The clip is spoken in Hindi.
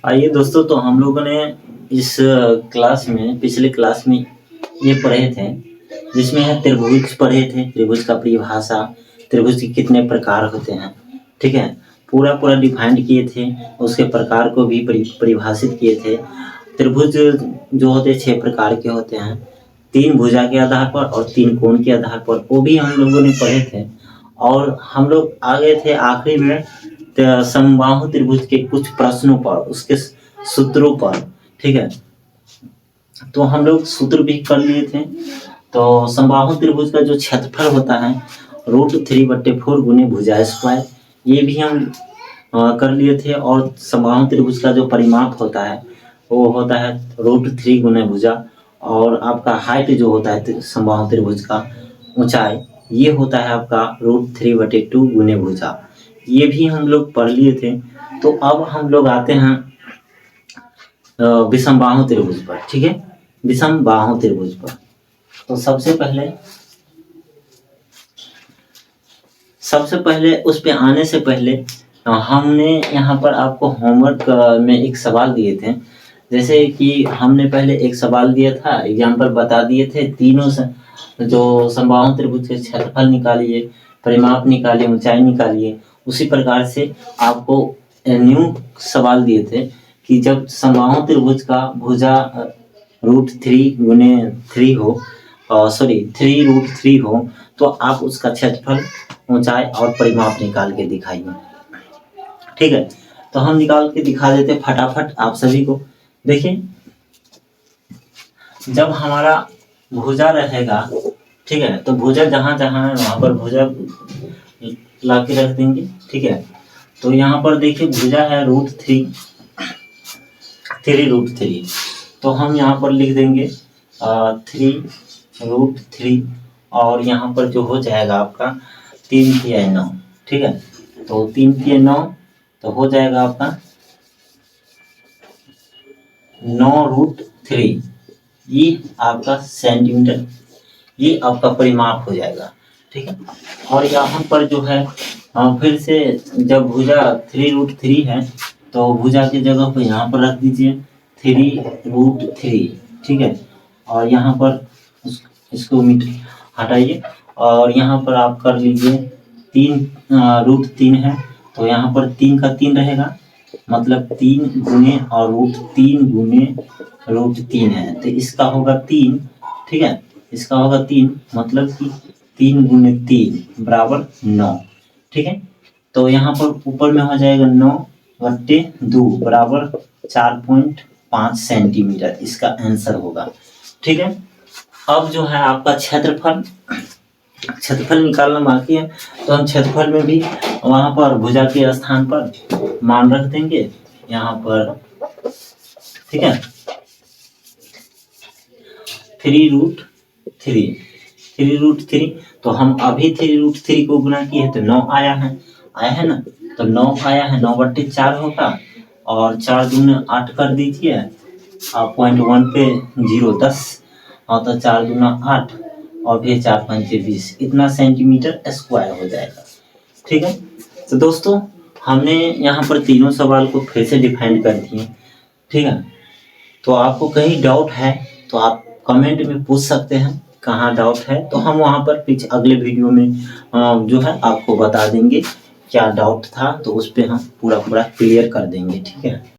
आइए दोस्तों, तो हम लोगों ने इस क्लास में पिछले क्लास में ये पढ़े थे, जिसमें है त्रिभुज पढ़े थे, त्रिभुज का परिभाषा, त्रिभुज के कितने प्रकार होते हैं, ठीक है? पूरा डिफाइंड किए थे, उसके प्रकार को भी परिभाषित किए थे। त्रिभुज जो होते हैं 6 प्रकार के होते हैं, 3 भुजा के आधार पर और 3 कोण के आधार पर, वो भी हम लोगों ने पढ़े थे। और हम लोग आ गए थे आखिरी में समबाहु त्रिभुज के कुछ प्रश्नों पर, उसके सूत्रों पर, ठीक है? तो हम लोग सूत्र भी कर लिए थे। तो समबाहु त्रिभुज का जो क्षेत्रफल होता है √3/4 गुने भुजा स्क्वायर, ये भी हम कर लिए थे। और समबाहु त्रिभुज का जो परिमाप होता है वो होता है √3 गुने भुजा, और आपका हाइट जो होता है समबाहु त्रिभुज का ऊंचाई, ये होता है आपका √3/2 गुने भुजा। ये भी हम लोग पढ़ लिए थे। तो अब हम लोग आते हैं विषमबाहु त्रिभुज पर, ठीक है? विषमबाहु त्रिभुज पर तो सबसे पहले उस पे आने से पहले हमने यहाँ पर आपको होमवर्क में एक सवाल दिए थे। जैसे कि हमने पहले एक सवाल दिया था, एग्जाम्पल बता दिए थे, तीनों से जो समबाहु त्रिभुज के क्षेत्रफल निकालिए, परिमाप निकालिए, ऊंचाई निकालिए। उसी प्रकार से आपको न्यू सवाल दिए थे कि जब समबाहु त्रिभुज का भुजा √3 गुने 3 हो, सॉरी 3√3 हो, तो आप उसका क्षेत्रफल, ऊंचाई और परिमाप निकाल के दिखाइए, ठीक है? तो हम निकाल के दिखा देते फटाफट आप सभी को। देखिए, जब हमारा भुजा रहेगा, ठीक है, तो भुजा जहां जहां है वहां पर भुजा ला के रख देंगे, ठीक है? तो यहाँ पर देखिए भुजा है √3 तो हम यहाँ पर लिख देंगे 3√3, और यहाँ पर जो हो जाएगा आपका 3×9, ठीक है? तो 3×9 तो हो जाएगा आपका 9√3, ये आपका सेंटीमीटर, ये आपका परिमाप हो जाएगा, ठीक है? और यहाँ पर जो है फिर से जब भुजा 3√3 है तो भुजा की जगह पर यहाँ पर रख दीजिए 3√3, ठीक है? और यहाँ पर इसको हटाइए, और यहाँ पर आप कर लीजिए 3√3 है, तो यहाँ पर 3 का 3 रहेगा, मतलब 3 गुने और √3 गुने √3 है, तो इसका होगा 3, ठीक है? इसका होगा 3, मतलब कि 3 गुने 3 बराबर 9, ठीक है? तो यहाँ पर ऊपर में हो जाएगा 9/2 बराबर 4.5 सेंटीमीटर, इसका आंसर होगा, ठीक है? अब जो है आपका क्षेत्रफल निकालना बाकी है, तो हम क्षेत्रफल में भी वहां पर भुजा के स्थान पर मान रख देंगे यहाँ पर, ठीक है? 3√3 तो हम अभी 3√3 को गुना किए तो 9 आया है ना? तो 9 आया है, 9/4 होगा, और 4 दूने 8 कर दीजिए, 0.1 पे 0 10, और तो 4 दूना 8, और फिर 4 5 20, इतना सेंटीमीटर स्क्वायर हो जाएगा, ठीक है? तो दोस्तों, हमने यहाँ पर तीनों सवाल को फिर से डिफाइन कर दिए, ठीक है? तो आपको कहीं डाउट है तो आप कमेंट में पूछ सकते हैं, कहाँ डाउट है, तो हम वहाँ पर पीछे अगले वीडियो में जो है आपको बता देंगे क्या डाउट था, तो उस पर हम पूरा क्लियर कर देंगे, ठीक है?